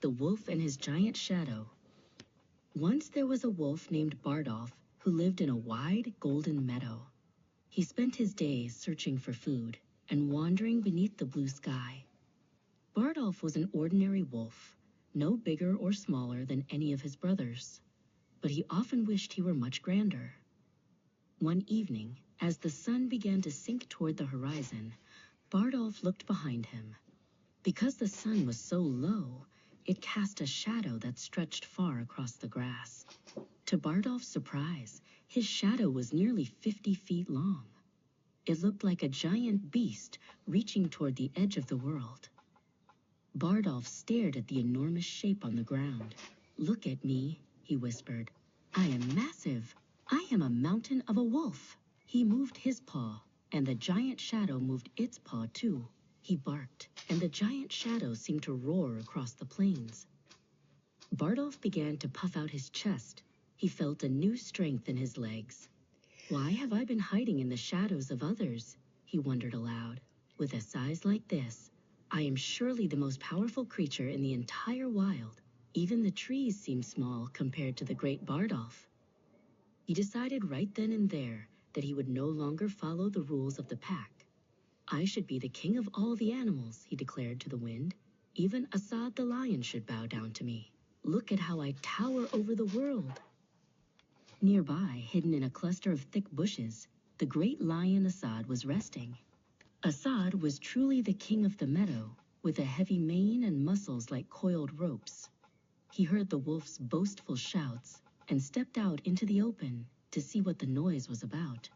The Wolf and His Giant Shadow. Once there was a wolf named Bardolph who lived in a wide golden meadow. He spent his days searching for food and wandering beneath the blue sky. Bardolph was an ordinary wolf, no bigger or smaller than any of his brothers, but he often wished he were much grander. One evening, as the sun began to sink toward the horizon, Bardolph looked behind him. Because the sun was so low, it cast a shadow that stretched far across the grass. To Bardolph's surprise, his shadow was nearly 50 feet long. It looked like a giant beast reaching toward the edge of the world. Bardolph stared at the enormous shape on the ground. "Look at me," he whispered. "I am massive. I am a mountain of a wolf." He moved his paw, and the giant shadow moved its paw too. He barked, and the giant shadow seemed to roar across the plains. Bardolph began to puff out his chest. He felt a new strength in his legs. "Why have I been hiding in the shadows of others?" he wondered aloud. "With a size like this, I am surely the most powerful creature in the entire wild. Even the trees seem small compared to the great Bardolph." He decided right then and there that he would no longer follow the rules of the pack. "I should be the king of all the animals," he declared to the wind. "Even Aesop the lion should bow down to me. Look at how I tower over the world." Nearby, hidden in a cluster of thick bushes, the great lion Aesop was resting. Aesop was truly the king of the meadow, with a heavy mane and muscles like coiled ropes. He heard the wolf's boastful shouts and stepped out into the open to see what the noise was about.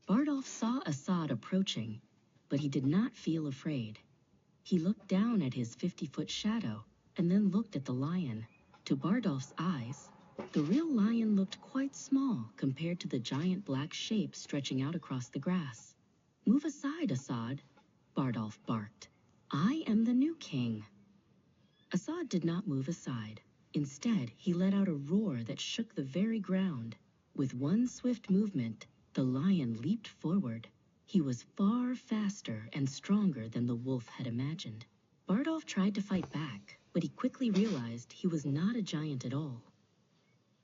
Bardolph saw Aesop approaching, but he did not feel afraid. He looked down at his 50-foot shadow and then looked at the lion. To Bardolph's eyes, the real lion looked quite small compared to the giant black shape stretching out across the grass. "Move aside, Aesop," Bardolph barked. "I am the new king." Aesop did not move aside. Instead, he let out a roar that shook the very ground. With one swift movement, the lion leaped forward. He was far faster and stronger than the wolf had imagined. Bardolph tried to fight back, but he quickly realized he was not a giant at all.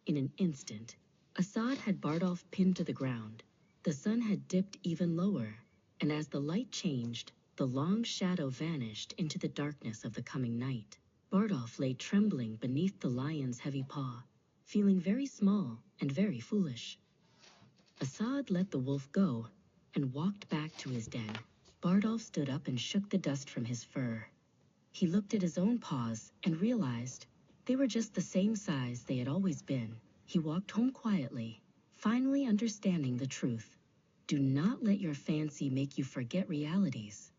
In an instant, Aesop had Bardolph pinned to the ground. The sun had dipped even lower, and as the light changed, the long shadow vanished into the darkness of the coming night. Bardolph lay trembling beneath the lion's heavy paw, feeling very small and very foolish. Aesop let the wolf go and walked back to his den. Bardolph stood up and shook the dust from his fur. He looked at his own paws and realized they were just the same size they had always been. He walked home quietly, finally understanding the truth. Do not let your fancy make you forget realities.